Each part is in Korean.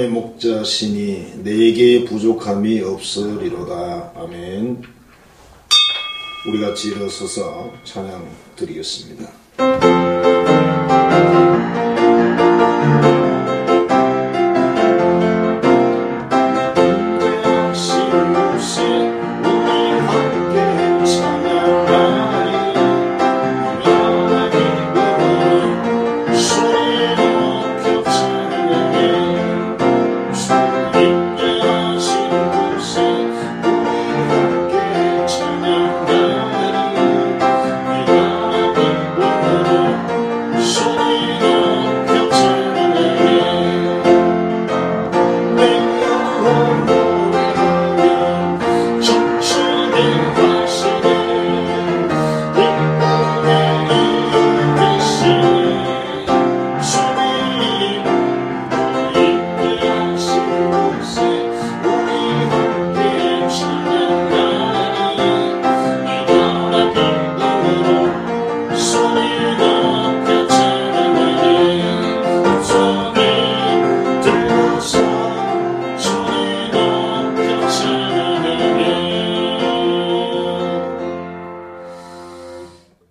내 목자시니 내게 부족함이 없으리로다. 아멘. 우리 같이 일어서서 찬양 드리겠습니다.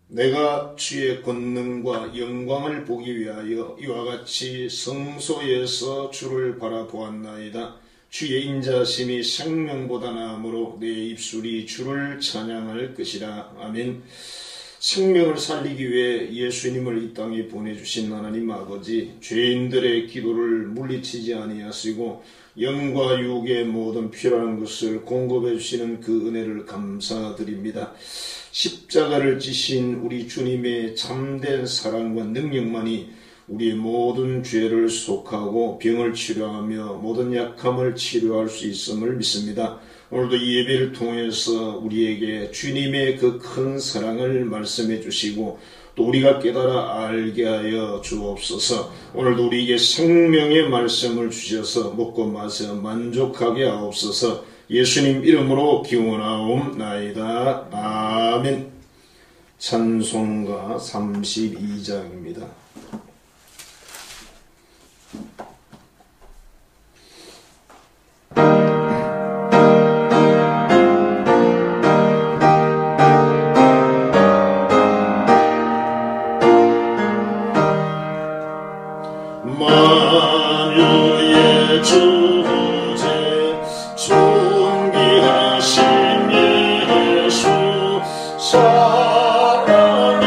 내가 주의 권능과 영광을 보기 위하여 이와 같이 성소에서 주를 바라보았나이다. 주의 인자심이 생명보다 나으므로 내 입술이 주를 찬양할 것이라. 아멘. 생명을 살리기 위해 예수님을 이 땅에 보내주신 하나님 아버지, 죄인들의 기도를 물리치지 아니하시고 영과 육의 모든 필요한 것을 공급해 주시는 그 은혜를 감사드립니다. 십자가를 지신 우리 주님의 참된 사랑과 능력만이 우리의 모든 죄를 속하고 병을 치료하며 모든 약함을 치료할 수 있음을 믿습니다. 오늘도 이 예배를 통해서 우리에게 주님의 그 큰 사랑을 말씀해 주시고 또 우리가 깨달아 알게 하여 주옵소서. 오늘도 우리에게 생명의 말씀을 주셔서 먹고 마셔 만족하게 하옵소서. 예수님 이름으로 기원하옵나이다. 아멘. 찬송가 32장입니다. 만유의 주제 존귀하신 예수 사랑이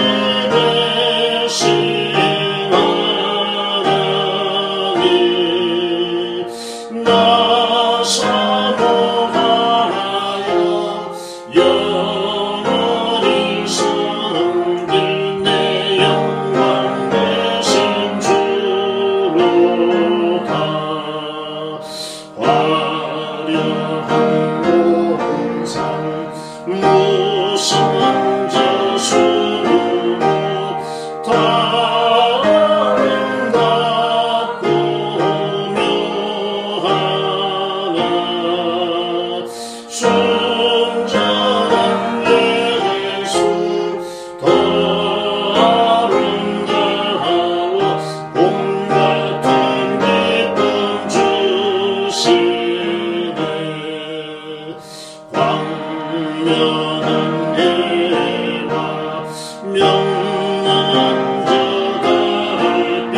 되신 하나님 나 사모하여 영원히 섬길 내 영광 되신 주로다. 화려한 공상 무서운 저수로 아름답고 묘하나 순전한 예수 더 아름다워 봄 같은 기쁨 주시네. 광명한 해와 명랑한 저 달빛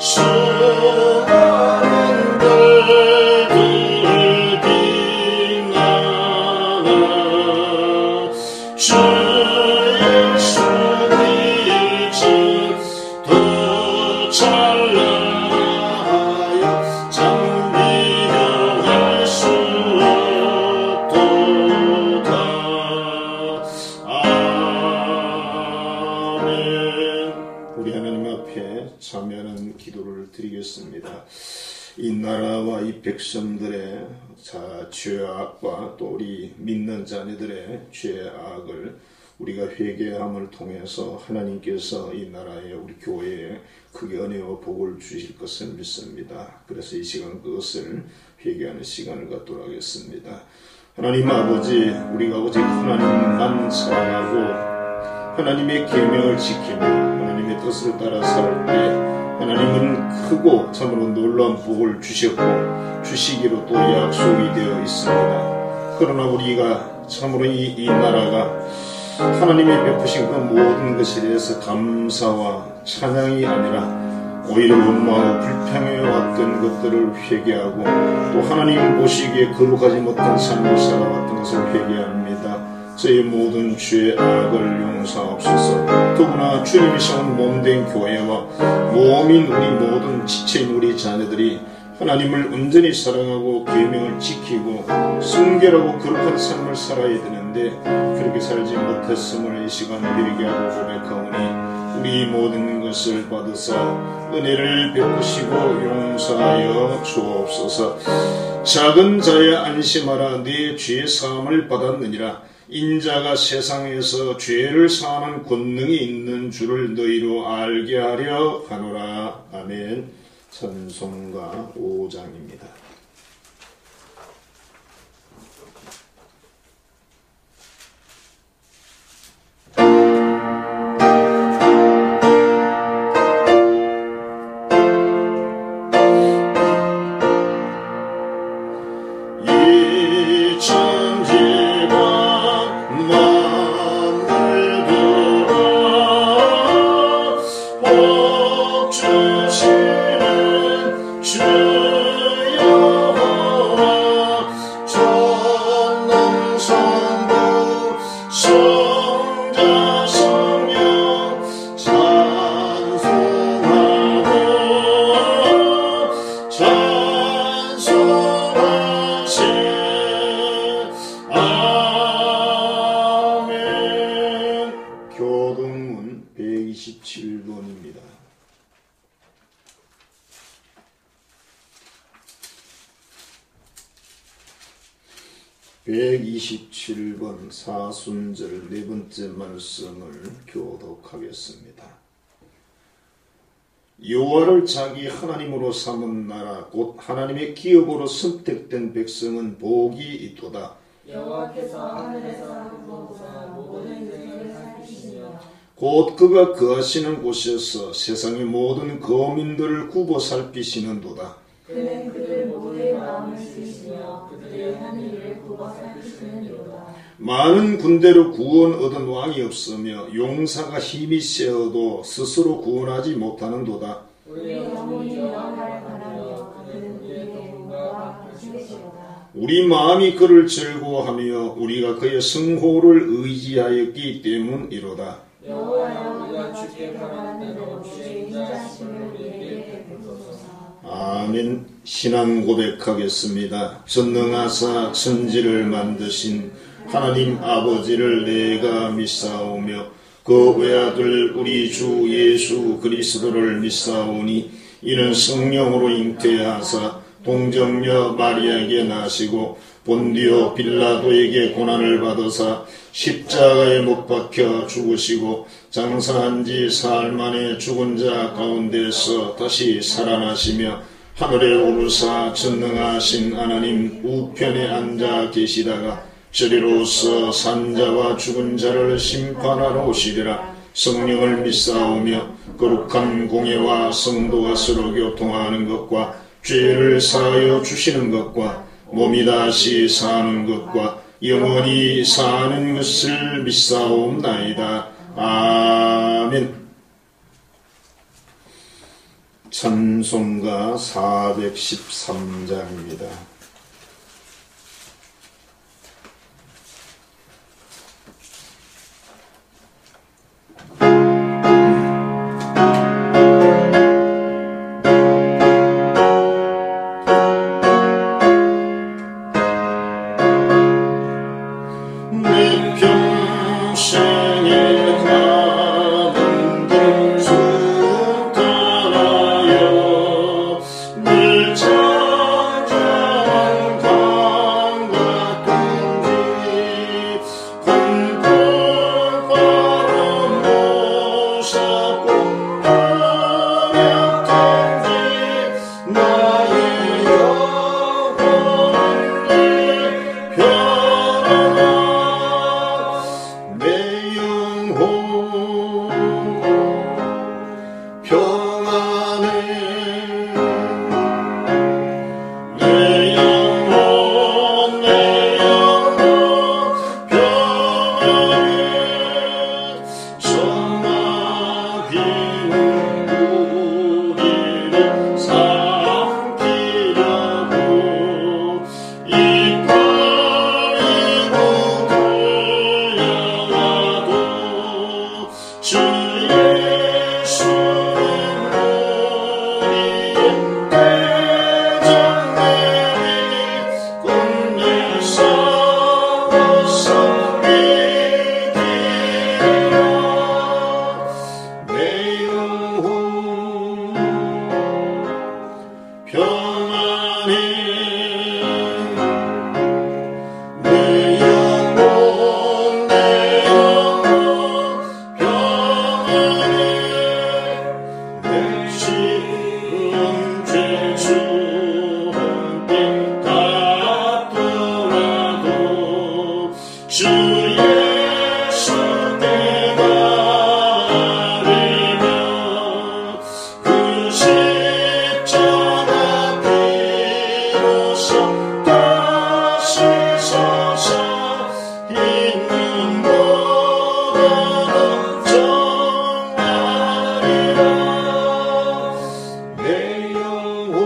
수많은 별들이 빛나나 주 예수 빛이 더 찬란하여 참 비교할 수 없도다. 아멘. 우리 하나님 앞에 참여하는 기도를 드리겠습니다. 이 나라와 이 백성들의 죄악과 또 우리 믿는 자녀들의 죄악을 우리가 회개함을 통해서 하나님께서 이 나라에 우리 교회에 크게 은혜와 복을 주실 것을 믿습니다. 그래서 이 시간 그것을 회개하는 시간을 갖도록 하겠습니다. 하나님 아버지, 우리가 오직 하나님만 사랑하고 하나님의 계명을 지키며 하나님의 뜻을 따라 살 때 하나님은 크고 참으로 놀라운 복을 주셨고 주시기로 또 약속이 되어 있습니다. 그러나 우리가 참으로 이 나라가 하나님이 베푸신 그 모든 것에 대해서 감사와 찬양이 아니라 오히려 원망하고 불평해왔던 것들을 회개하고 또 하나님 보시기에 거룩하지 못한 삶을 살아왔던 것을 회개합니다. 저희 모든 죄 악을 용서하옵소서. 더구나 주님이 세운 몸된 교회와 몸인 우리 모든 지체인 우리 자녀들이 하나님을 온전히 사랑하고 계명을 지키고 순결하고 거룩한 삶을 살아야 되는데 그렇게 살지 못했음을 이 시간 회개하고 고백하오니 우리 모든 것을 받으사 은혜를 베푸시고 용서하여 주옵소서. 작은 자야 안심하라. 네 죄 사함을 받았느니라. 인자가 세상에서 죄를 사하는 권능이 있는 줄을 너희로 알게 하려 하노라. 아멘. 찬송가 5장입니다. 교동문 127번입니다. 127번 사순절 네 번째 말씀을 교독하겠습니다. 여호와를 자기 하나님으로 삼은 나라 곧 하나님의 기업으로 선택된 백성은 복이 있도다. 여호와께서 하늘에서 보고서 모든 죄를 살피시며 곧 그가 거하시는 곳에서 세상의 모든 거민들을 굽어 살피시는도다. 그는 그들 모두의 마음을 쓰시며 그들의 하는 일을 굽어 살피시는도다. 많은 군대로 구원 얻은 왕이 없으며 용사가 힘이 세어도 스스로 구원하지 못하는도다. 우리 영혼이 여호와를 바라며 그는 우리의 도움과 힘이시로다. 우리 마음이 그를 즐거워하며 우리가 그의 성호를 의지하였기 때문이로다. 여호와여 우리가 주께 바라는 대로 주의 인자하심을 우리에게 베푸소서. 아멘. 신앙 고백하겠습니다. 전능하사 천지를 만드신 하나님 아버지를 내가 믿사오며 그 외아들 우리 주 예수 그리스도를 믿사오니 이는 성령으로 잉태하사 동정녀 마리아에게 나시고 본디오 빌라도에게 고난을 받으사 십자가에 못 박혀 죽으시고 장사한 지 사흘 만에 죽은 자 가운데서 다시 살아나시며 하늘에 오르사 전능하신 하나님 우편에 앉아 계시다가 저리로서 산자와 죽은 자를 심판하러 오시리라. 성령을 믿사오며 거룩한 공예와 성도가 서로 교통하는 것과 죄를 사하여 주시는 것과 몸이 다시 사는 것과 영원히 사는 것을 믿사옵나이다. 아멘. 찬송가 413장입니다. 주 예수 대가리며 그 십자가 비로소 다시 서서 있는 것보다 정하리라. 내 영혼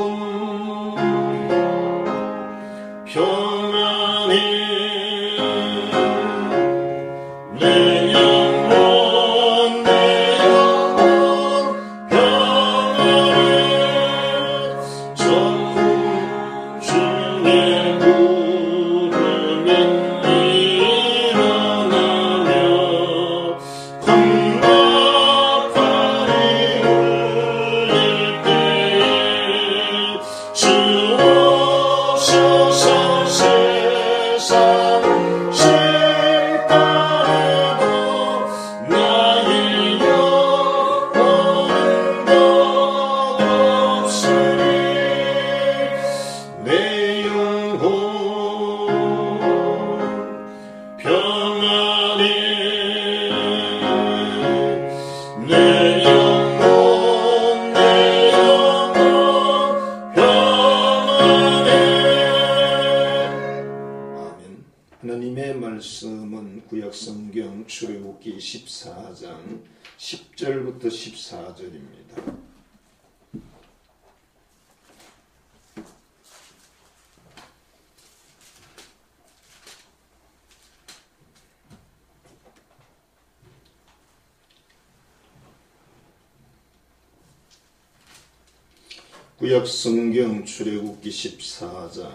평안히 내 영혼 평안히 전부 주의 부르면 일어나며 큰 나팔이 울릴 때에 주 오셔서 세상 실까지도 나의 영혼은 것 없으리. 내 영혼 평안히 내 영혼 평안히. 아멘. 하나님의 말씀은 구약성경 출애굽기 14장 10절부터 14절입니다. 구약성경 출애굽기 14장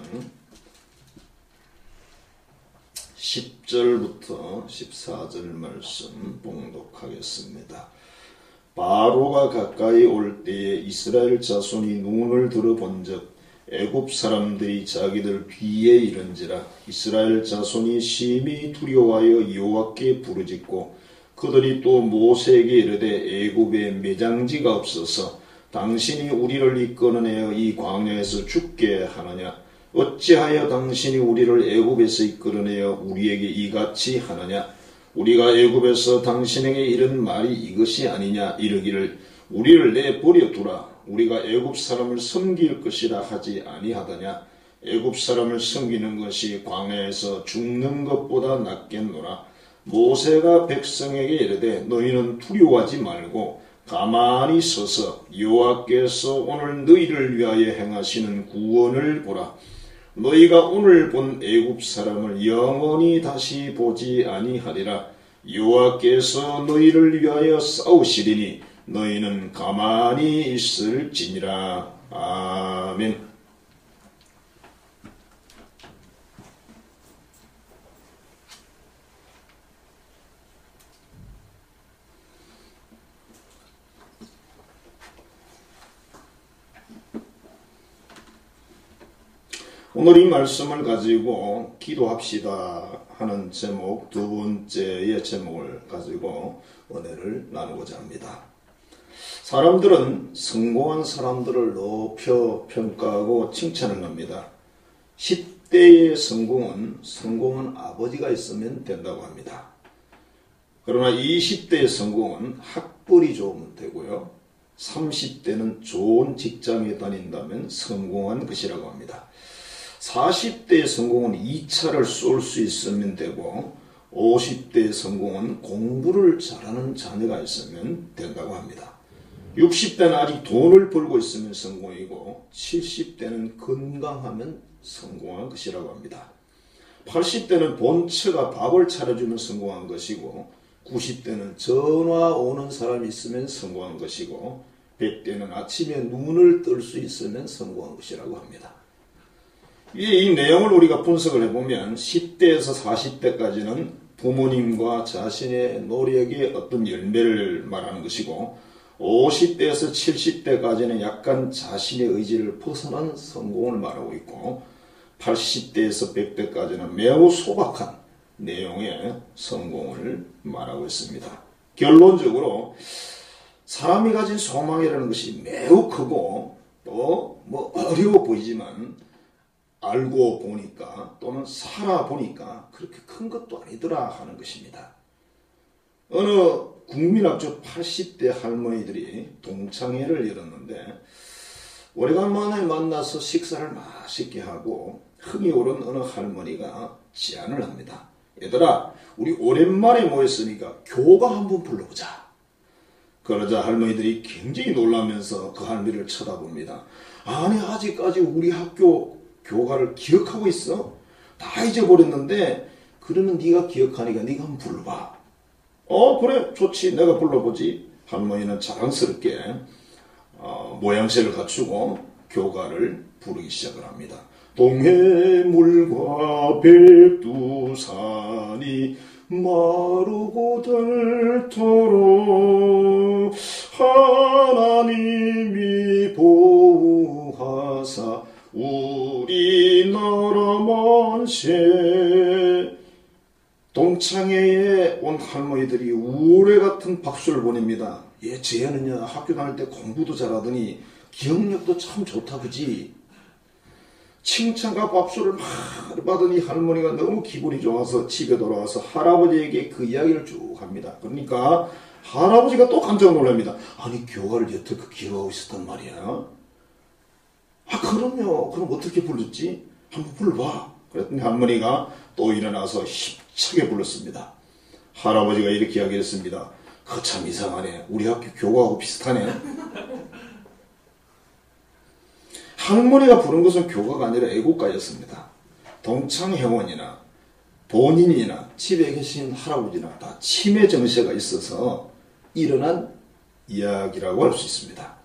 10절부터 14절 말씀 봉독하겠습니다. 바로가 가까이 올 때에 이스라엘 자손이 눈을 들어본즉 애굽 사람들이 자기들 귀에 이른지라. 이스라엘 자손이 심히 두려워하여 여호와께 부르짖고 그들이 또 모세에게 이르되 애굽에 매장지가 없어서 당신이 우리를 이끌어내어 이 광야에서 죽게 하느냐? 어찌하여 당신이 우리를 애굽에서 이끌어내어 우리에게 이같이 하느냐? 우리가 애굽에서 당신에게 이른 말이 이것이 아니냐? 이르기를 우리를 내버려 두라. 우리가 애굽 사람을 섬길 것이라 하지 아니하더냐? 애굽 사람을 섬기는 것이 광야에서 죽는 것보다 낫겠노라. 모세가 백성에게 이르되 너희는 두려워하지 말고 가만히 서서 여호와께서 오늘 너희를 위하여 행하시는 구원을 보라. 너희가 오늘 본 애굽 사람을 영원히 다시 보지 아니하리라. 여호와께서 너희를 위하여 싸우시리니 너희는 가만히 있을지니라. 아멘. 오늘 이 말씀을 가지고 기도합시다 하는 제목, 두 번째의 제목을 가지고 은혜를 나누고자 합니다. 사람들은 성공한 사람들을 높여 평가하고 칭찬을 합니다. 10대의 성공은 성공한 아버지가 있으면 된다고 합니다. 그러나 20대의 성공은 학벌이 좋으면 되고요. 30대는 좋은 직장에 다닌다면 성공한 것이라고 합니다. 40대의 성공은 2차를 쏠 수 있으면 되고 50대의 성공은 공부를 잘하는 자녀가 있으면 된다고 합니다. 60대는 아직 돈을 벌고 있으면 성공이고 70대는 건강하면 성공한 것이라고 합니다. 80대는 본처가 밥을 차려주면 성공한 것이고 90대는 전화 오는 사람이 있으면 성공한 것이고 100대는 아침에 눈을 뜰 수 있으면 성공한 것이라고 합니다. 이 내용을 우리가 분석을 해보면 10대에서 40대까지는 부모님과 자신의 노력의 어떤 열매를 말하는 것이고 50대에서 70대까지는 약간 자신의 의지를 벗어난 성공을 말하고 있고 80대에서 100대까지는 매우 소박한 내용의 성공을 말하고 있습니다. 결론적으로 사람이 가진 소망이라는 것이 매우 크고 또 어려워 보이지만 알고 보니까 또는 살아보니까 그렇게 큰 것도 아니더라 하는 것입니다. 어느 국민학교 80대 할머니들이 동창회를 열었는데 오래간만에 만나서 식사를 맛있게 하고 흥이 오른 어느 할머니가 제안을 합니다. 얘들아, 우리 오랜만에 모였으니까 교가 한번 불러보자. 그러자 할머니들이 굉장히 놀라면서 그 할머니를 쳐다봅니다. 아니, 아직까지 우리 학교 교가를 기억하고 있어? 다 잊어버렸는데 그러면 네가 기억하니까 네가 한번 불러봐. 그래, 좋지, 내가 불러보지. 할머니는 자랑스럽게 모양새를 갖추고 교가를 부르기 시작을 합니다. 동해물과 백두산이 마르고 닳도록 하나님이 보호하사 우리나라 만세. 동창회에 온 할머니들이 우레 같은 박수를 보냅니다. 쟤는요 학교 다닐 때 공부도 잘하더니 기억력도 참 좋다 그지? 칭찬과 박수를 막 받으니 할머니가 너무 기분이 좋아서 집에 돌아와서 할아버지에게 그 이야기를 쭉 합니다. 그러니까 할아버지가 또 깜짝 놀랍니다. 아니, 교가를 여태껏 기억하고 있었단 말이야. 그럼요. 그럼 어떻게 불렀지? 한번 불러봐. 그랬더니 할머니가 또 일어나서 힘차게 불렀습니다. 할아버지가 이렇게 이야기했습니다. 그거 참 이상하네. 우리 학교 교가하고 비슷하네. 할머니가 부른 것은 교가가 아니라 애국가였습니다. 동창회원이나 본인이나 집에 계신 할아버지나 다 치매 증세가 있어서 일어난 이야기라고 할 수 있습니다.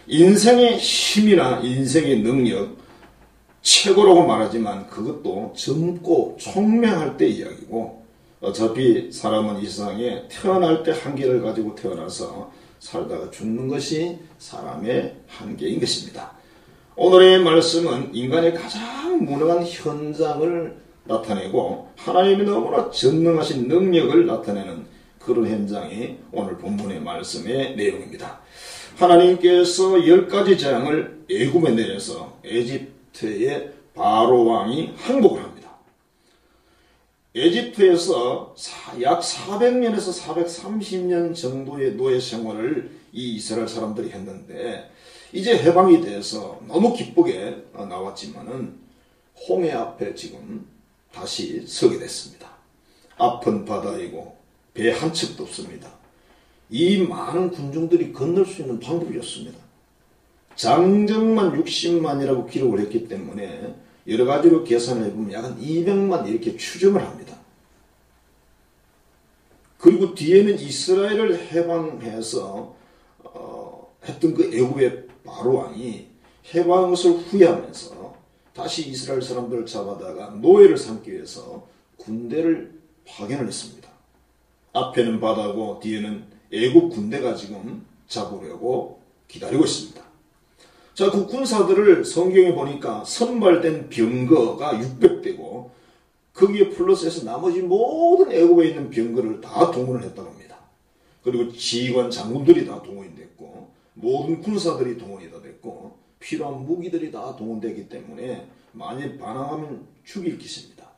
인생의 힘이나 인생의 능력, 최고라고 말하지만 그것도 젊고 총명할 때 이야기고, 어차피 사람은 이 세상에 태어날 때 한계를 가지고 태어나서 살다가 죽는 것이 사람의 한계인 것입니다. 오늘의 말씀은 인간의 가장 무능한 현장을 나타내고 하나님이 너무나 전능하신 능력을 나타내는 그런 현장이 오늘 본문의 말씀의 내용입니다. 하나님께서 10가지 재앙을 애굽에 내려서 에집트의 바로 왕이 항복을 합니다. 에집트에서 약 400년에서 430년 정도의 노예 생활을 이 이스라엘 사람들이 했는데 이제 해방이 돼서 너무 기쁘게 나왔지만은 홍해 앞에 지금 다시 서게 됐습니다. 앞은 바다이고 배 한 척도 없습니다. 이 많은 군중들이 건널 수 있는 방법이 없습니다. 장정만 60만이라고 기록을 했기 때문에 여러 가지로 계산을 해보면 약 200만 이렇게 추정을 합니다. 그리고 뒤에는 이스라엘을 해방해서 했던 그 애굽의 바로 왕이 해방것을 후회하면서 다시 이스라엘 사람들을 잡아다가 노예를 삼기 위해서 군대를 파견을 했습니다. 앞에는 바다고 뒤에는 애굽 군대가 지금 잡으려고 기다리고 있습니다. 자, 그 군사들을 성경에 보니까 선발된 병거가 600대고 거기에 플러스해서 나머지 모든 애굽에 있는 병거를 다 동원을 했다고 합니다. 그리고 지휘관 장군들이 다 동원이 됐고 모든 군사들이 동원이 다 됐고 필요한 무기들이 다 동원되기 때문에 만일 반항하면 죽일 것입니다.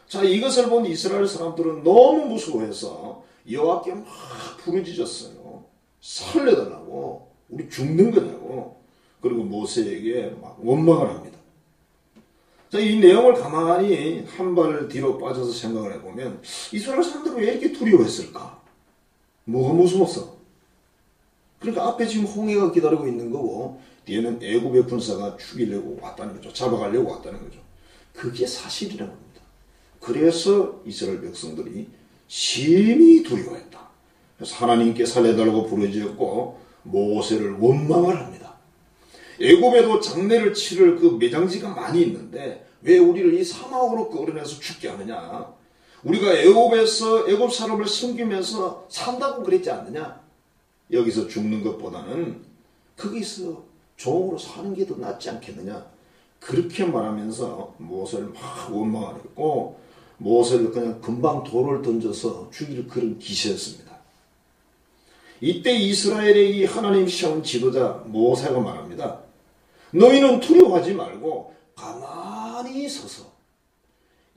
자, 이것을 본 이스라엘 사람들은 너무 무서워해서 여호와께 막 부르짖었어요. 살려달라고, 우리 죽는 거냐고. 그리고 모세에게 막 원망을 합니다. 자, 이 내용을 가만히 한 발 뒤로 빠져서 생각을 해보면 이스라엘 사람들은 왜 이렇게 두려워했을까? 뭐가 무서웠어? 그러니까 앞에 지금 홍해가 기다리고 있는 거고 뒤에는 애굽의 군사가 죽이려고 왔다는 거죠. 잡아가려고 왔다는 거죠. 그게 사실이라는 겁니다. 그래서 이스라엘 백성들이 심히 두려워했다. 그래서 하나님께 살려달라고 부르짖었고 모세를 원망을 합니다. 애굽에도 장례를 치를 그 매장지가 많이 있는데 왜 우리를 이 사막으로 끌어내서 죽게 하느냐? 우리가 애굽에서 애굽 사람을 섬기면서 산다고 그랬지 않느냐? 여기서 죽는 것보다는 거기서 종으로 사는 게 더 낫지 않겠느냐? 그렇게 말하면서 모세를 막 원망을 했고 모세를 그냥 금방 돌을 던져서 죽일 그런 기세였습니다. 이때 이스라엘의 이 하나님 시험 지도자 모세가 말합니다. 너희는 두려워하지 말고 가만히 서서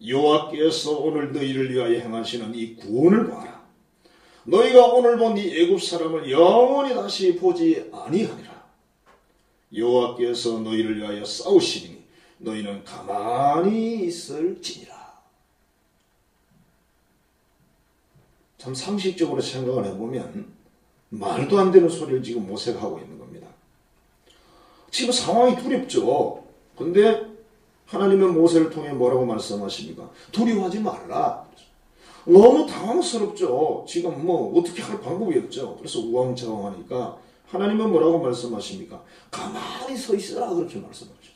여호와께서 오늘 너희를 위하여 행하시는 이 구원을 봐라. 너희가 오늘 본 이 애굽 사람을 영원히 다시 보지 아니하리라. 여호와께서 너희를 위하여 싸우시니 너희는 가만히 있을지니라. 참 상식적으로 생각을 해보면 말도 안 되는 소리를 지금 모세가 하고 있는 겁니다. 지금 상황이 두렵죠. 근데 하나님은 모세를 통해 뭐라고 말씀하십니까? 두려워하지 말라. 너무 당황스럽죠. 지금 뭐 어떻게 할 방법이 없죠. 그래서 우왕좌왕하니까 하나님은 뭐라고 말씀하십니까? 가만히 서 있으라 그렇게 말씀하셨어요.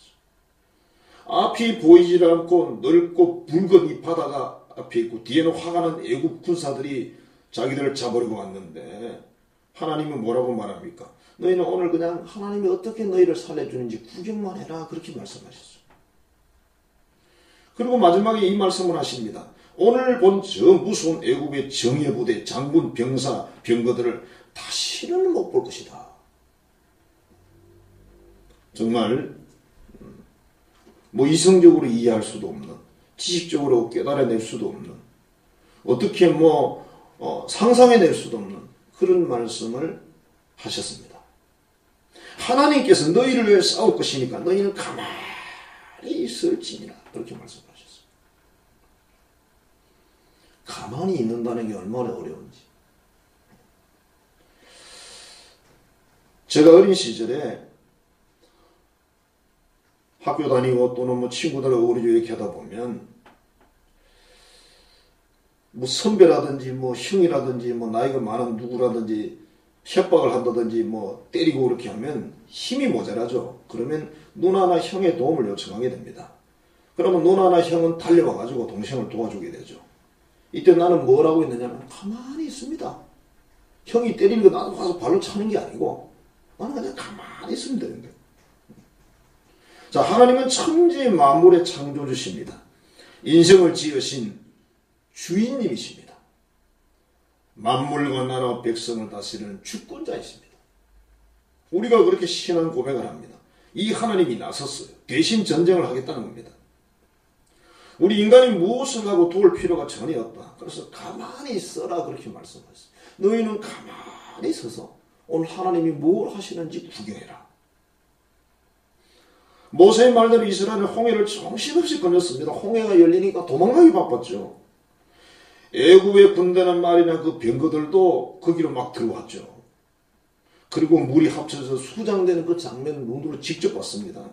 앞이 보이지 않고 넓고 붉은 이 바다가 앞에 있고 뒤에는 화가 난 애굽 군사들이 자기들을 잡으려고 왔는데 하나님은 뭐라고 말합니까? 너희는 오늘 그냥 하나님이 어떻게 너희를 살려주는지 구경만 해라 그렇게 말씀하셨어요. 그리고 마지막에 이 말씀을 하십니다. 오늘 본 저 무서운 애굽의 정예 부대 장군 병사 병거들을 다시는 못 볼 것이다. 정말 뭐 이성적으로 이해할 수도 없는, 지식적으로 깨달아낼 수도 없는, 어떻게 상상해낼 수도 없는 그런 말씀을 하셨습니다. 하나님께서 너희를 위해 싸울 것이니까 너희는 가만히 있을지니라 그렇게 말씀하셨어요. 가만히 있는다는 게 얼마나 어려운지. 제가 어린 시절에 학교 다니고 또는 뭐 친구들 어울리고 이렇게 하다 보면 뭐 선배라든지 뭐 형이라든지 뭐 나이가 많은 누구라든지 협박을 한다든지 뭐 때리고 그렇게 하면 힘이 모자라죠. 그러면 누나나 형의 도움을 요청하게 됩니다. 그러면 누나나 형은 달려와가지고 동생을 도와주게 되죠. 이때 나는 뭘 하고 있느냐면 가만히 있습니다. 형이 때리는 거 나도 가서 발로 차는 게 아니고 나는 그냥 가만히 있으면 되는 거예요. 자, 하나님은 천지 만물의 창조주십니다. 인생을 지으신 주인님이십니다. 만물과 나라와 백성을 다스리는 주권자이십니다. 우리가 그렇게 신앙 고백을 합니다. 이 하나님이 나섰어요. 대신 전쟁을 하겠다는 겁니다. 우리 인간이 무엇을 하고 도울 필요가 전혀 없다. 그래서 가만히 있어라 그렇게 말씀하셨어요. 너희는 가만히 서서 오늘 하나님이 뭘 하시는지 구경해라. 모세의 말대로 이스라엘은 홍해를 정신없이 건넜습니다. 홍해가 열리니까 도망가기 바빴죠. 애굽의 군대는 말이나 그 병거들도 거기로 막 들어왔죠. 그리고 물이 합쳐져서 수장되는 그 장면을 눈으로 직접 봤습니다.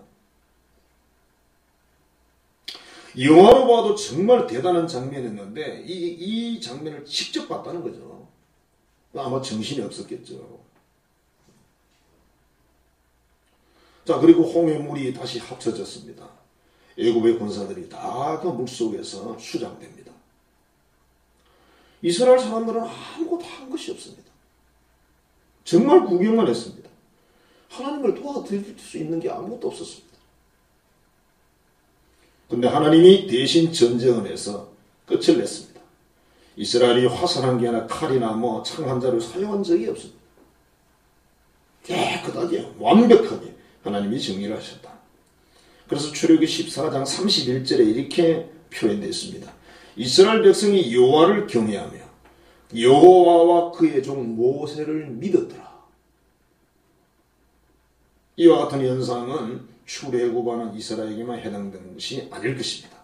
영화로 봐도 정말 대단한 장면이었는데 이 장면을 직접 봤다는 거죠. 아마 정신이 없었겠죠. 자, 그리고 홍해물이 다시 합쳐졌습니다. 애굽의 군사들이 다 그 물속에서 수장됩니다. 이스라엘 사람들은 아무것도 한 것이 없습니다. 정말 구경만 했습니다. 하나님을 도와드릴 수 있는 게 아무것도 없었습니다. 근데 하나님이 대신 전쟁을 해서 끝을 냈습니다. 이스라엘이 화살 한 개나 칼이나 창 한 자루 사용한 적이 없습니다. 깨끗하게 완벽하게 하나님이 정리를 하셨다. 그래서 출애굽기 14장 31절에 이렇게 표현되어 있습니다. 이스라엘 백성이 여호와를 경외하며 여호와와 그의 종 모세를 믿었더라. 이와 같은 현상은 출애굽하는 이스라엘에게만 해당되는 것이 아닐 것입니다.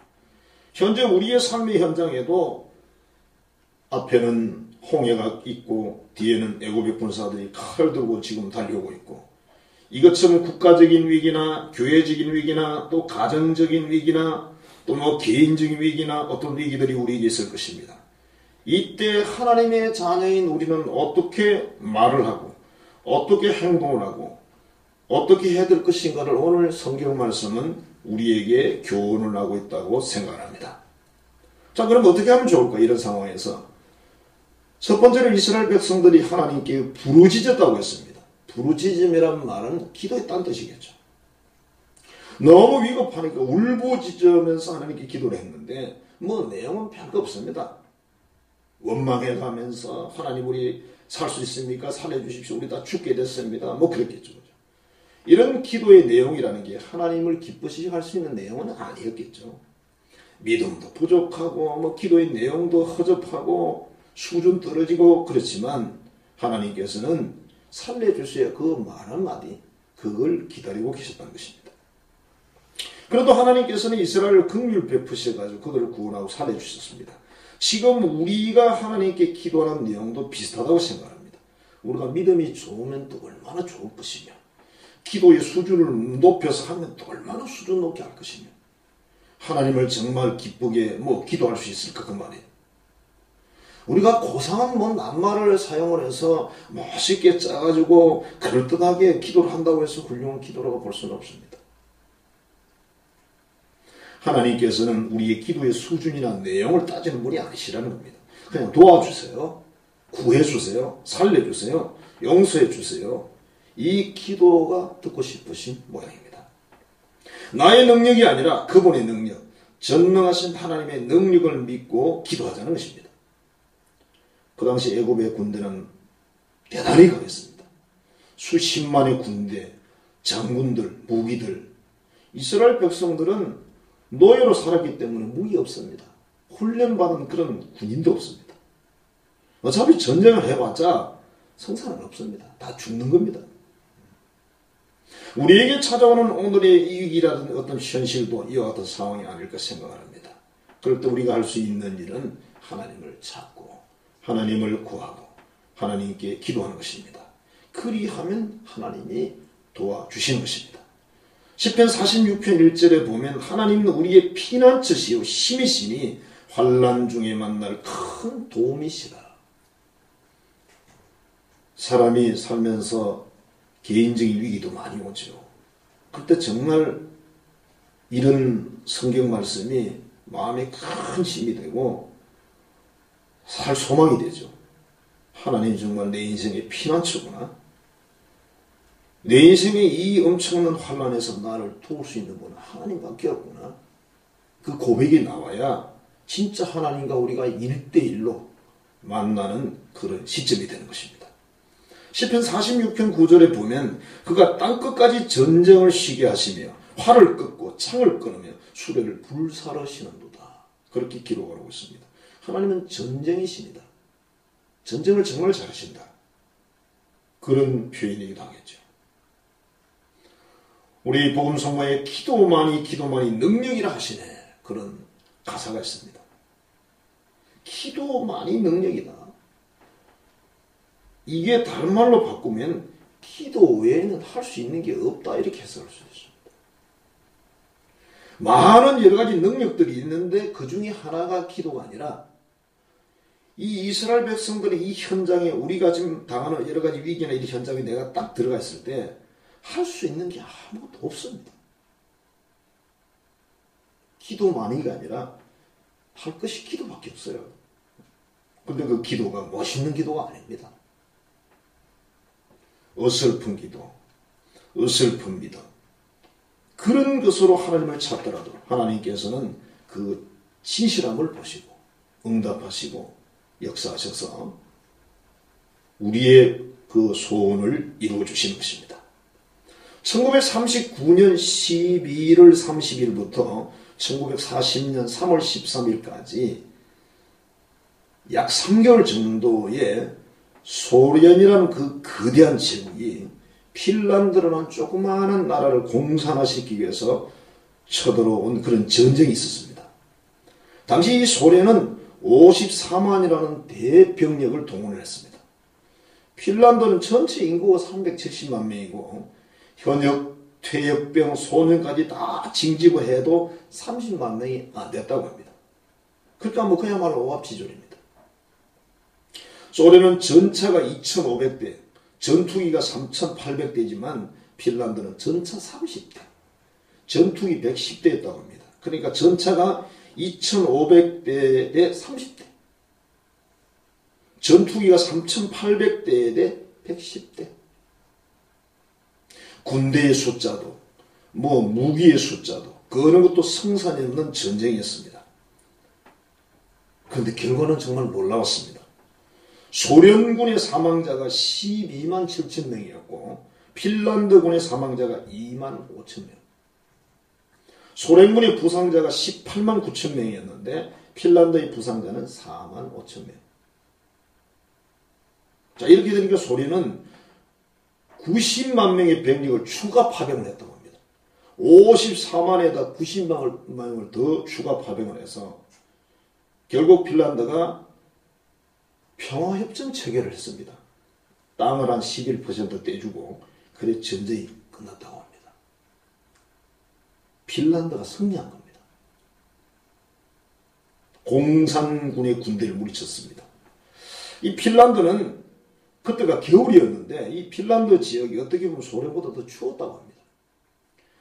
현재 우리의 삶의 현장에도 앞에는 홍해가 있고 뒤에는 애굽의 군사들이 칼을 들고 지금 달려오고 있고, 이것처럼 국가적인 위기나 교회적인 위기나 또 가정적인 위기나 또 개인적인 위기나 어떤 위기들이 우리에게 있을 것입니다. 이때 하나님의 자녀인 우리는 어떻게 말을 하고 어떻게 행동을 하고 어떻게 해야 될 것인가를 오늘 성경 말씀은 우리에게 교훈을 하고 있다고 생각합니다. 자, 그럼 어떻게 하면 좋을까? 이런 상황에서 첫 번째로 이스라엘 백성들이 하나님께 부르짖었다고 했습니다. 부르짖음이란 말은 기도했다는 뜻이겠죠. 너무 위급하니까 울부짖으면서 하나님께 기도를 했는데 내용은 별거 없습니다. 원망해가면서 하나님 우리 살 수 있습니까? 살려주십시오. 우리 다 죽게 됐습니다. 그랬겠죠. 이런 기도의 내용이라는 게 하나님을 기쁘시게 할 수 있는 내용은 아니었겠죠. 믿음도 부족하고 뭐 기도의 내용도 허접하고 수준 떨어지고 그렇지만 하나님께서는 살려주세요 그 말 한마디 그걸 기다리고 계셨다는 것입니다. 그래도 하나님께서는 이스라엘을 긍휼 베푸셔가지고 그들을 구원하고 살려주셨습니다. 지금 우리가 하나님께 기도하는 내용도 비슷하다고 생각합니다. 우리가 믿음이 좋으면 또 얼마나 좋을 것이며 기도의 수준을 높여서 하면 또 얼마나 수준 높게 할 것이며 하나님을 정말 기쁘게 기도할 수 있을까 그 말이에요. 우리가 고상한 낱말을 사용을 해서 멋있게 짜가지고 그럴듯하게 기도를 한다고 해서 훌륭한 기도라고 볼 수는 없습니다. 하나님께서는 우리의 기도의 수준이나 내용을 따지는 분이 아니시라는 겁니다. 그냥 도와주세요. 구해주세요. 살려주세요. 용서해주세요. 이 기도가 듣고 싶으신 모양입니다. 나의 능력이 아니라 그분의 능력, 전능하신 하나님의 능력을 믿고 기도하자는 것입니다. 그 당시 애굽의 군대는 대단히 강했습니다. 수십만의 군대, 장군들, 무기들. 이스라엘 백성들은 노예로 살았기 때문에 무기 없습니다. 훈련받은 그런 군인도 없습니다. 어차피 전쟁을 해봤자 성사는 없습니다. 다 죽는 겁니다. 우리에게 찾아오는 오늘의 위기라든 어떤 현실도 이와 같은 상황이 아닐까 생각을 합니다. 그럴 때 우리가 할 수 있는 일은 하나님을 찾고 하나님을 구하고 하나님께 기도하는 것입니다. 그리하면 하나님이 도와주시는 것입니다. 시편 46편 1절에 보면 하나님은 우리의 피난처시요 힘이시니 환난 중에 만날 큰 도움이시라. 사람이 살면서 개인적인 위기도 많이 오죠. 그때 정말 이런 성경 말씀이 마음에 큰 힘이 되고 살 소망이 되죠. 하나님 정말 내 인생의 피난처구나. 내 인생의 이 엄청난 환난에서 나를 도울 수 있는 분은 하나님밖에 없구나. 그 고백이 나와야 진짜 하나님과 우리가 1대1로 만나는 그런 시점이 되는 것입니다. 시편 46편 9절에 보면 그가 땅끝까지 전쟁을 쉬게 하시며 활을 꺾고 창을 끊으며 수레를 불사르시는도다. 그렇게 기록을 하고 있습니다. 하나님은 전쟁이십니다. 전쟁을 정말 잘하신다. 그런 표현이기도 하겠죠. 우리 복음성가에 기도만이 능력이라 하시네. 그런 가사가 있습니다. 기도만이 능력이다. 이게 다른 말로 바꾸면 기도 외에는 할 수 있는 게 없다 이렇게 해석할 수 있습니다. 많은 여러 가지 능력들이 있는데 그 중에 하나가 기도가 아니라 이 이스라엘 백성들의 이 현장에 우리가 지금 당하는 여러 가지 위기나 이 현장에 내가 딱 들어가 있을 때 할 수 있는 게 아무것도 없습니다. 기도만이가 아니라 할 것이 기도밖에 없어요. 근데 그 기도가 멋있는 기도가 아닙니다. 어설픈 기도, 어설픈 믿음. 그런 것으로 하나님을 찾더라도 하나님께서는 그 진실함을 보시고 응답하시고 역사하셔서 우리의 그 소원을 이루어 주시는 것입니다. 1939년 12월 30일부터 1940년 3월 13일까지 약 3개월 정도의 소련이라는 그 거대한 제국이 핀란드라는 조그마한 나라를 공산화시키기 위해서 쳐들어온 그런 전쟁이 있었습니다. 당시 이 소련은 54만이라는 대병력을 동원을 했습니다. 핀란드는 전체 인구가 370만 명이고 현역, 퇴역병, 소년까지 다 징집을 해도 30만 명이 안 됐다고 합니다. 그러니까 그야말로 오합지졸입니다. 소련은 전차가 2,500대, 전투기가 3,800대지만 핀란드는 전차 30대, 전투기 110대였다고 합니다. 그러니까 전차가 2,500대 대 30대, 전투기가 3,800대 대 110대. 군대의 숫자도 무기의 숫자도 그 어느 것도 성산이 없는 전쟁이었습니다. 그런데 결과는 정말 놀라웠습니다. 소련군의 사망자가 12만 7천 명이었고 핀란드군의 사망자가 2만 5천 명. 소련군의 부상자가 18만 9천 명이었는데 핀란드의 부상자는 4만 5천 명. 자, 이렇게 되니까 소련은 90만 명의 병력을 추가 파병을 했다고 합니다. 54만에다 90만 명을 더 추가 파병을 해서 결국 핀란드가 평화협정 체결을 했습니다. 땅을 한 11% 떼주고 그래 전쟁이 끝났다고 합니다. 핀란드가 승리한 겁니다. 공산군의 군대를 물리쳤습니다. 이 핀란드는 그때가 겨울이었는데 이 핀란드 지역이 어떻게 보면 소련보다 더 추웠다고 합니다.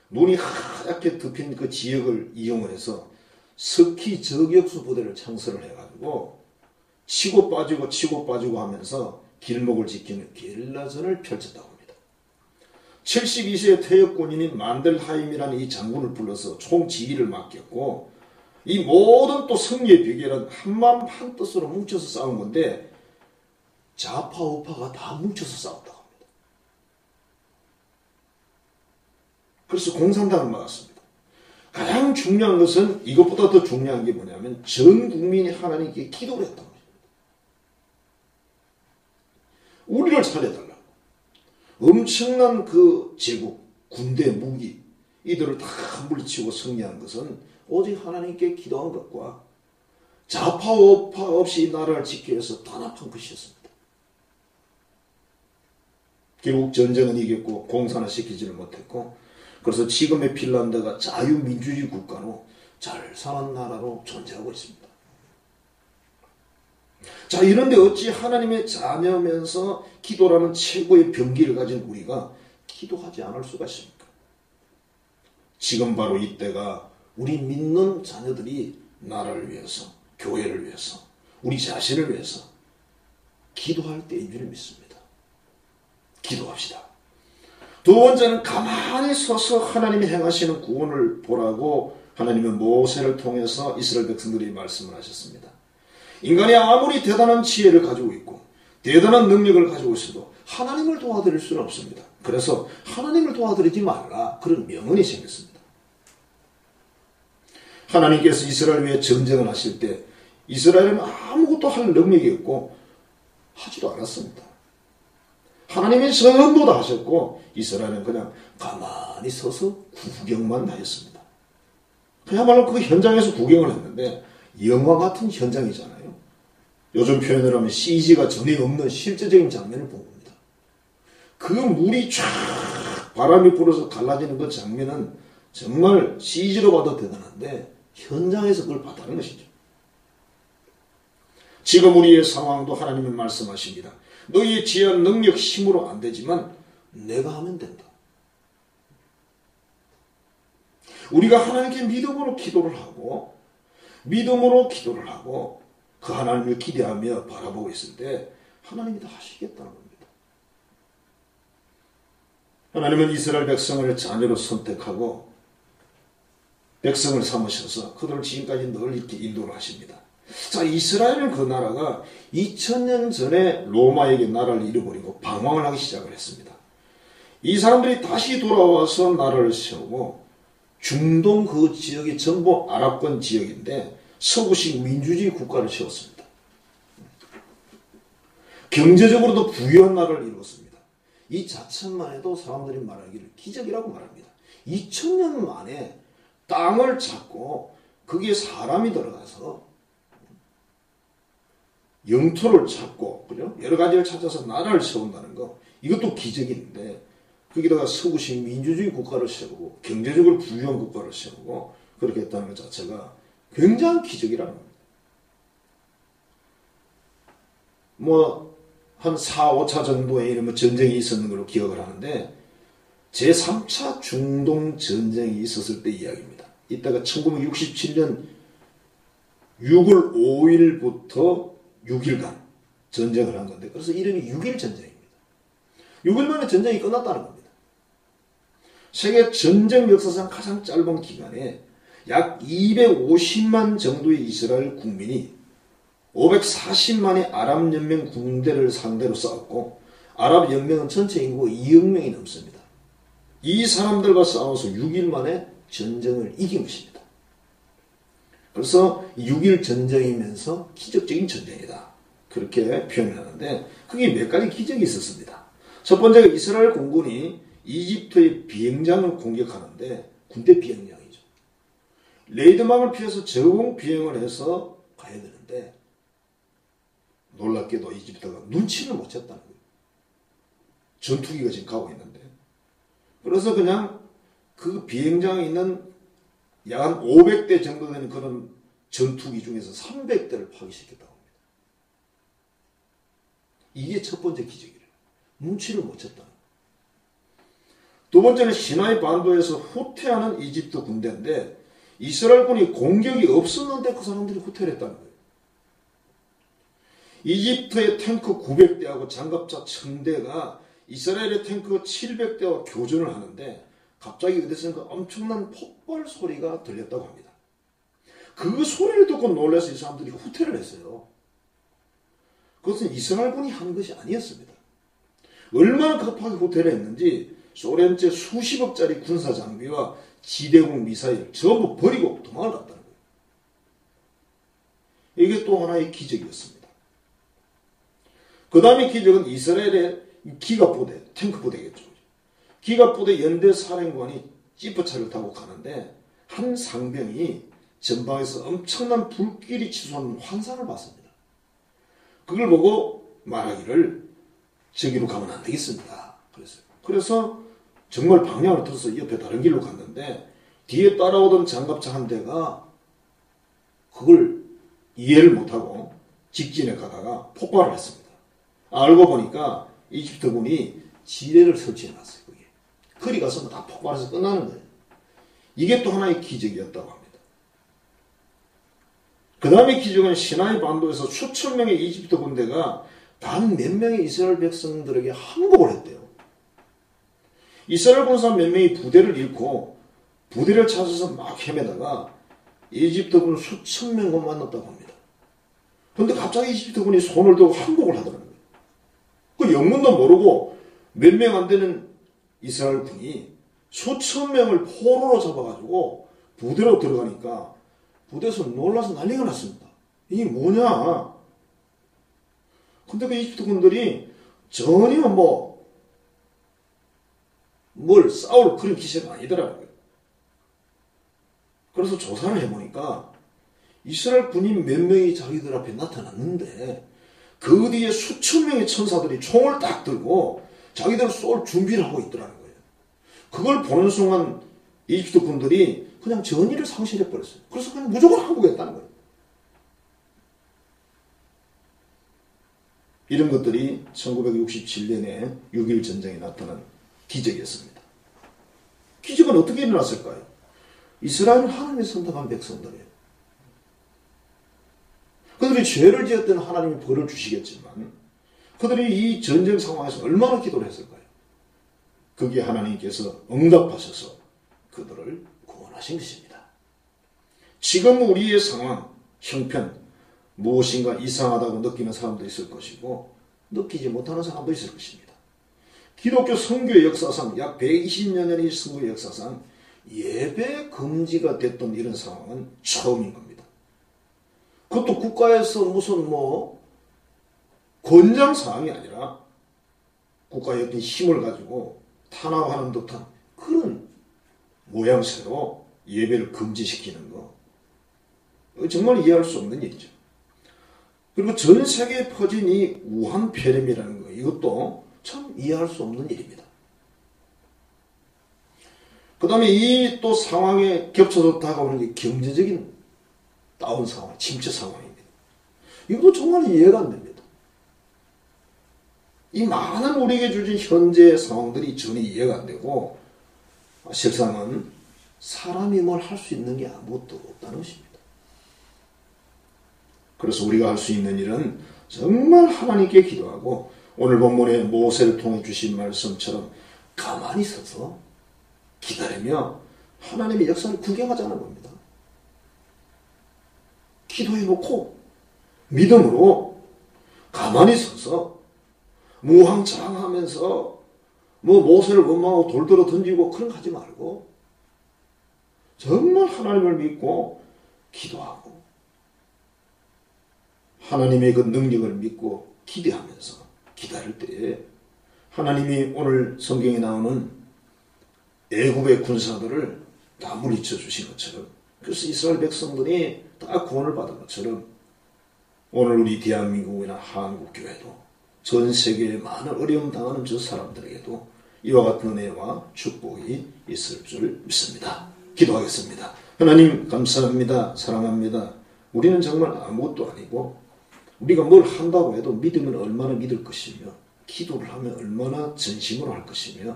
눈이 하얗게 덮인 그 지역을 이용을 해서 스키 저격수 부대를 창설을 해가지고 치고 빠지고 하면서 길목을 지키는 게릴라전을 펼쳤다고 합니다. 72세의 퇴역 군인인 만델하임이라는 이 장군을 불러서 총지휘를 맡겼고 이 모든 또 승리의 비결은 한마음 한뜻으로 뭉쳐서 싸운 건데 좌파 우파가 다 뭉쳐서 싸웠다고 합니다. 그래서 공산당을 막았습니다. 가장 중요한 것은 이것보다 더 중요한 게 뭐냐면 전 국민이 하나님께 기도를 했다는 것입니다. 우리를 살려달라고. 엄청난 그 제국, 군대, 무기 이들을 다 물리치고 승리한 것은 오직 하나님께 기도한 것과 좌파 우파 없이 이 나라를 지키기 위해서 단합한 것이었습니다. 결국 전쟁은 이겼고 공산화시키지를 못했고 그래서 지금의 핀란드가 자유민주주의 국가로 잘 사는 나라로 존재하고 있습니다. 자, 이런데 어찌 하나님의 자녀면서 기도라는 최고의 병기를 가진 우리가 기도하지 않을 수가 있습니까? 지금 바로 이때가 우리 믿는 자녀들이 나라를 위해서, 교회를 위해서, 우리 자신을 위해서 기도할 때인 줄 믿습니다. 기도합시다. 두 번째는 가만히 서서 하나님이 행하시는 구원을 보라고 하나님은 모세를 통해서 이스라엘 백성들이 말씀을 하셨습니다. 인간이 아무리 대단한 지혜를 가지고 있고 대단한 능력을 가지고 있어도 하나님을 도와드릴 수는 없습니다. 그래서 하나님을 도와드리지 말라 그런 명언이 생겼습니다. 하나님께서 이스라엘 위해 전쟁을 하실 때 이스라엘은 아무것도 할 능력이 없고 하지도 않았습니다. 하나님이 전부 다 하셨고 이스라엘은 그냥 가만히 서서 구경만 하였습니다. 그야말로 그 현장에서 구경을 했는데 영화 같은 현장이잖아요. 요즘 표현을 하면 CG가 전혀 없는 실제적인 장면을 본 겁니다. 그 물이 쫙 바람이 불어서 갈라지는 그 장면은 정말 CG로 봐도 대단한데 현장에서 그걸 봤다는 것이죠. 지금 우리의 상황도 하나님은 말씀하십니다. 너희의 지혜와 능력 힘으로 안 되지만 내가 하면 된다. 우리가 하나님께 믿음으로 기도를 하고 그 하나님을 기대하며 바라보고 있을 때 하나님이 다 하시겠다는 겁니다. 하나님은 이스라엘 백성을 자녀로 선택하고 백성을 삼으셔서 그들을 지금까지 늘 이렇게 인도를 하십니다. 자, 이스라엘은 그 나라가 2000년 전에 로마에게 나라를 잃어버리고 방황을 하기 시작을 했습니다. 이 사람들이 다시 돌아와서 나라를 세우고 중동 그 지역이 전부 아랍권 지역인데 서구식 민주주의 국가를 세웠습니다. 경제적으로도 부유한 나라를 이루었습니다. 이 자체만 해도 사람들이 말하기를 기적이라고 말합니다. 2000년 만에 땅을 찾고 거기에 사람이 들어가서 영토를 찾고 그죠? 여러 가지를 찾아서 나라를 세운다는 거 이것도 기적인데 거기다가 서구식 민주주의 국가를 세우고 경제적으로 부유한 국가를 세우고 그렇게 했다는 것 자체가 굉장한 기적이라는 겁니다. 한 4, 5차 정도에 이런 전쟁이 있었는 걸로 기억을 하는데 제3차 중동 전쟁이 있었을 때 이야기입니다. 이때가 1967년 6월 5일부터 6일간 전쟁을 한 건데 그래서 이름이 6일 전쟁입니다. 6일 만에 전쟁이 끝났다는 겁니다. 세계 전쟁 역사상 가장 짧은 기간에 약 250만 정도의 이스라엘 국민이 540만의 아랍연맹 군대를 상대로 싸웠고 아랍 연맹은 전체 인구가 2억 명이 넘습니다. 이 사람들과 싸워서 6일 만에 전쟁을 이긴 것입니다. 그래서 6일 전쟁이면서 기적적인 전쟁이다. 그렇게 표현을 하는데 그게 몇 가지 기적이 있었습니다. 첫 번째가 이스라엘 공군이 이집트의 비행장을 공격하는데 군대 비행장이죠. 레이더망을 피해서 저공 비행을 해서 가야 되는데 놀랍게도 이집트가 눈치를 못 챘다는 거예요. 전투기가 지금 가고 있는데. 그래서 그냥 그 비행장에 있는 약 한 500대 정도 되는 그런 전투기 중에서 300대를 파괴시켰다고 합니다. 이게 첫 번째 기적이래요. 눈치를 못 챘다. 두 번째는 시나이 반도에서 후퇴하는 이집트 군대인데 이스라엘군이 공격이 없었는데 그 사람들이 후퇴를 했다는 거예요. 이집트의 탱크 900대하고 장갑차 1000대가 이스라엘의 탱크 700대와 교전을 하는데 갑자기 어디선가 엄청난 폭발 소리가 들렸다고 합니다. 그 소리를 듣고 놀라서 이 사람들이 후퇴를 했어요. 그것은 이스라엘군이 한 것이 아니었습니다. 얼마나 급하게 후퇴를 했는지 소련제 수십억짜리 군사 장비와 지대공 미사일 전부 버리고 도망을 갔다는 거예요. 이게 또 하나의 기적이었습니다. 그 다음에 기적은 이스라엘의 기갑부대, 탱크부대겠죠. 기갑부대 연대 사령관이 지프차를 타고 가는데 한 상병이 전방에서 엄청난 불길이 치솟는 환상을 봤습니다. 그걸 보고 말하기를 저기로 가면 안 되겠습니다. 그래서 정말 방향을 틀어서 옆에 다른 길로 갔는데 뒤에 따라오던 장갑차 한 대가 그걸 이해를 못하고 직진해 가다가 폭발을 했습니다. 알고 보니까 이집트군이 지뢰를 설치해놨어요. 거기에. 그리 가서 다 폭발해서 끝나는 거예요. 이게 또 하나의 기적이었다고 합니다. 그 다음에 기적은 시나이 반도에서 수천 명의 이집트 군대가 단 몇 명의 이스라엘 백성들에게 항복을 했대요. 이스라엘 군사 몇 명이 부대를 잃고 부대를 찾아서 막 헤매다가 이집트군 수천 명과 만났다고 합니다. 그런데 갑자기 이집트군이 손을 들고 항복을 하더라고요. 그 영문도 모르고 몇 명 안 되는 이스라엘 군이 수천 명을 포로로 잡아가지고 부대로 들어가니까 부대에서 놀라서 난리가 났습니다. 이게 뭐냐? 근데 그 이집트 군들이 전혀 뭘 싸울 그런 기세가 아니더라고요. 그래서 조사를 해보니까 이스라엘 군인 몇 명이 자기들 앞에 나타났는데 그 뒤에 수천 명의 천사들이 총을 딱 들고 자기들 쏠 준비를 하고 있더라는 거예요. 그걸 보는 순간 이집트 군들이 그냥 전의를 상실해버렸어요. 그래서 그냥 무조건 항복했다는 거예요. 이런 것들이 1967년에 6.1 전쟁에 나타난 기적이었습니다. 기적은 어떻게 일어났을까요? 이스라엘은 하나님의 선택한 백성들이에요. 그들이 죄를 지었던 하나님이 벌을 주시겠지만 그들이 이 전쟁 상황에서 얼마나 기도를 했을까요? 거기에 하나님께서 응답하셔서 그들을 구원하신 것입니다. 지금 우리의 상황, 형편, 무엇인가 이상하다고 느끼는 사람도 있을 것이고 느끼지 못하는 사람도 있을 것입니다. 기독교 선교 역사상 약 120년의 선교 역사상 예배 금지가 됐던 이런 상황은 처음인 겁니다. 그것도 국가에서 무슨 권장 사항이 아니라 국가의 어떤 힘을 가지고 탄압하는 듯한 그런 모양새로 예배를 금지시키는 거 정말 이해할 수 없는 일이죠. 그리고 전 세계에 퍼진 이 우한 폐렴이라는 거 이것도 참 이해할 수 없는 일입니다. 그 다음에 이 또 상황에 겹쳐서 다가오는 게 경제적인 다운 상황, 침체 상황입니다. 이것도 정말 이해가 안 됩니다. 이 많은 우리에게 주신 현재 상황들이 전혀 이해가 안 되고 실상은 사람이 뭘 할 수 있는 게 아무것도 없다는 것입니다. 그래서 우리가 할 수 있는 일은 정말 하나님께 기도하고 오늘 본문에 모세를 통해 주신 말씀처럼 가만히 서서 기다리며 하나님의 역사를 구경하자는 겁니다. 기도해놓고 믿음으로 가만히 서서 무왕자랑하면서 뭐 모세를 원망하고 돌들어 던지고 그런 거 하지 말고 정말 하나님을 믿고 기도하고 하나님의 그 능력을 믿고 기대하면서 기다릴 때에 하나님이 오늘 성경에 나오는 애굽의 군사들을 다 물리쳐 주신 것처럼, 그래서 이스라엘 백성들이 다 구원을 받은 것처럼 오늘 우리 대한민국이나 한국교회도 전 세계에 많은 어려움 당하는 저 사람들에게도 이와 같은 은혜와 축복이 있을 줄 믿습니다. 기도하겠습니다. 하나님 감사합니다. 사랑합니다. 우리는 정말 아무것도 아니고 우리가 뭘 한다고 해도 믿으면 얼마나 믿을 것이며 기도를 하면 얼마나 전심으로 할 것이며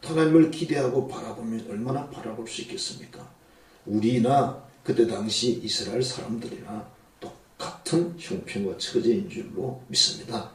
하나님을 기대하고 바라보면 얼마나 바라볼 수 있겠습니까? 우리나 그때 당시 이스라엘 사람들이나 똑같은 형편과 처지인 줄로 믿습니다.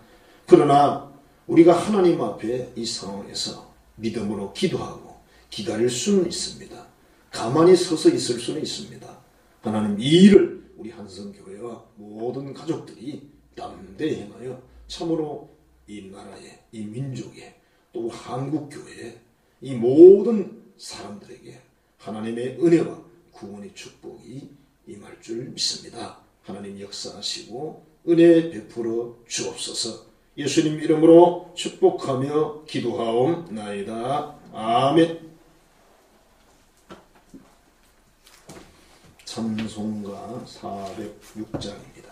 그러나 우리가 하나님 앞에 이 상황에서 믿음으로 기도하고 기다릴 수는 있습니다. 가만히 서서 있을 수는 있습니다. 하나님 이 일을 우리 한성교회와 모든 가족들이 담대히 행하여 참으로 이 나라에, 이 민족에, 또 한국교회에 이 모든 사람들에게 하나님의 은혜와 구원의 축복이 임할 줄 믿습니다. 하나님 역사하시고 은혜 베풀어 주옵소서. 예수님 이름으로 축복하며 기도하옵나이다. 아멘. 찬송가 406장입니다.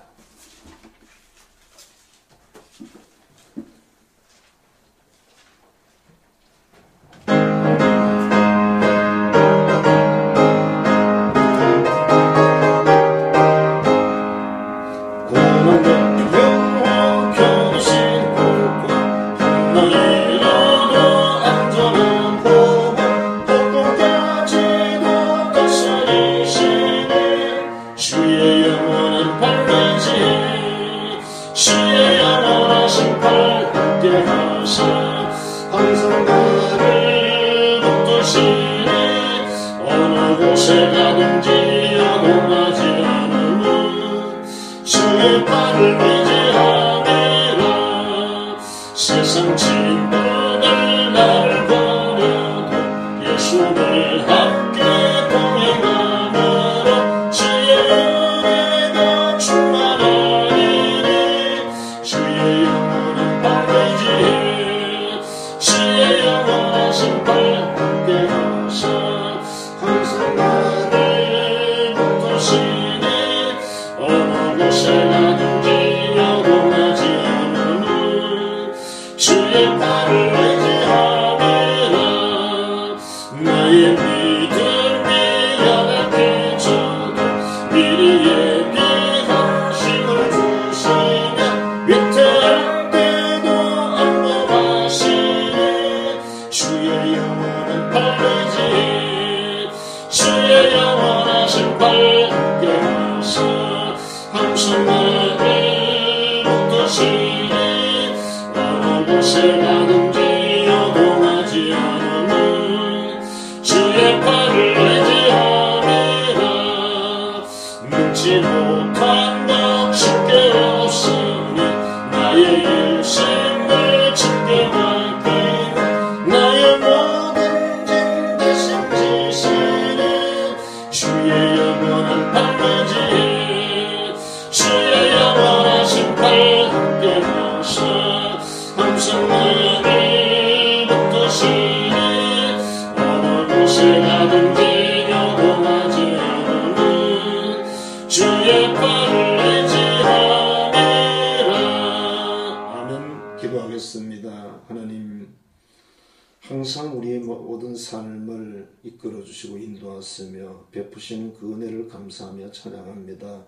항상 나를 붙드시니 어느 곳에 가든지 여동하지 않으니 주의 팔을 의지함이라. 세상 친구들 나를 버려도 예수를 함께 동행함으로 주의 은혜가 충만하리니 주의 영원한 발 의지해 주의 영원하신 발 함께 하사 항상 나를 붙드시니 어느 곳에 가든지 여동하지 않으니 주의 발을 의지함이라. 나의 믿음이 연약해져도 미리 예비하심을 주시며 위태할 때도 안전하시니 주의 영원한 발 의지해 주의 영원하신 발 함께 하사 항상 나를 붙드시니 어느 곳에 가든지 여동하지 않으니 주의 발을 의지함이라. 능치 못한 것 쉽게 없으니 나의 일생을 지켜갈게 나의 모든 짐 대신 지시니 주의 영원한 발 의지해 주의 영원하신 발 함께 하사 항상 나를 붙드시니 어느 곳에 가든지 여동하지 않으니 주의 발을 의지함이라. 아멘. 기도하겠습니다. 하나님 항상 우리의 모든 삶을 이끌어 주시고 인도하시며 베푸신 그 은혜를 감사하며 찬양합니다.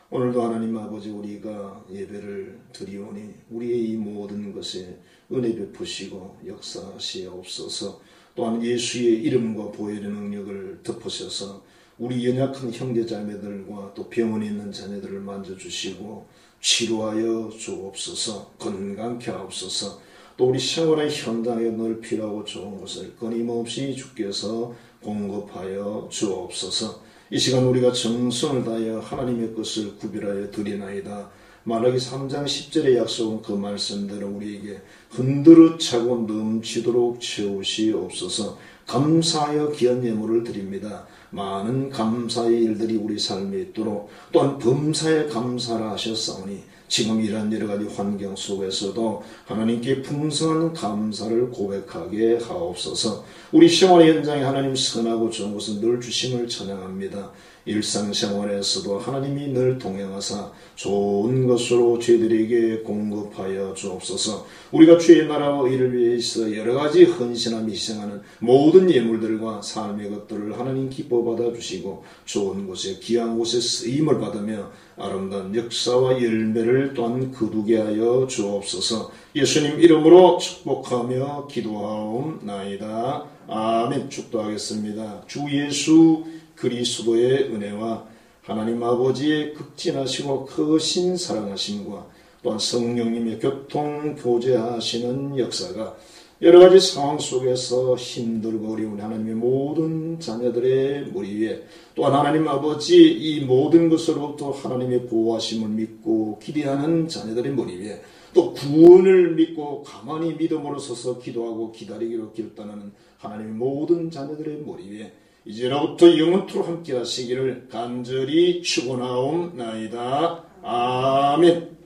오늘도 하나님 아버지 우리가 예배를 드리오니 우리의 이 모든 것에 은혜 베푸시고 역사하시옵소서. 또한 예수의 이름과 보혈의 능력을 덮으셔서 우리 연약한 형제자매들과 또 병원에 있는 자녀들을 만져주시고 치료하여 주옵소서. 건강케 하옵소서. 또 우리 생활의 현장에 늘 필요하고 좋은 것을 끊임없이 주께서 공급하여 주옵소서. 이 시간 우리가 정성을 다하여 하나님의 것을 구별하여 드리나이다. 말라기 3장 10절의 약속은 그 말씀대로 우리에게 흔들어 차고 넘치도록 채우시옵소서. 감사하여 귀한 예물을 드립니다. 많은 감사의 일들이 우리 삶에 있도록 또한 범사에 감사를 하셨사오니 지금 이런 여러가지 환경 속에서도 하나님께 풍성한 감사를 고백하게 하옵소서. 우리 생활 현장에 하나님 선하고 좋은 것을 늘 주심을 찬양합니다. 일상생활에서도 하나님이 늘 동행하사 좋은 것으로 저희들에게 공급하여 주옵소서. 우리가 주의 나라와 의를 위해서 여러가지 헌신하며 희생하는 모든 예물들과 삶의 것들을 하나님 기뻐 받아주시고 좋은 곳에 귀한 곳에 쓰임을 받으며 아름다운 역사와 열매를 또한 거두게 하여 주옵소서. 예수님 이름으로 축복하며 기도하옵나이다. 아멘. 축도하겠습니다. 주 예수 그리스도의 은혜와 하나님 아버지의 극진하시고 크신 사랑하심과 또한 성령님의 교통 교제하시는 역사가 여러가지 상황 속에서 힘들고 어려운 하나님의 모든 자녀들의 머리 위에 또한 하나님 아버지 이 모든 것으로부터 하나님의 보호하심을 믿고 기대하는 자녀들의 머리 위에 또 구원을 믿고 가만히 믿음으로 서서 기도하고 기다리기로 결단하는 하나님의 모든 자녀들의 머리 위에 이제로부터 영원토록 함께 하시기를 간절히 축원하옵나이다. 아멘.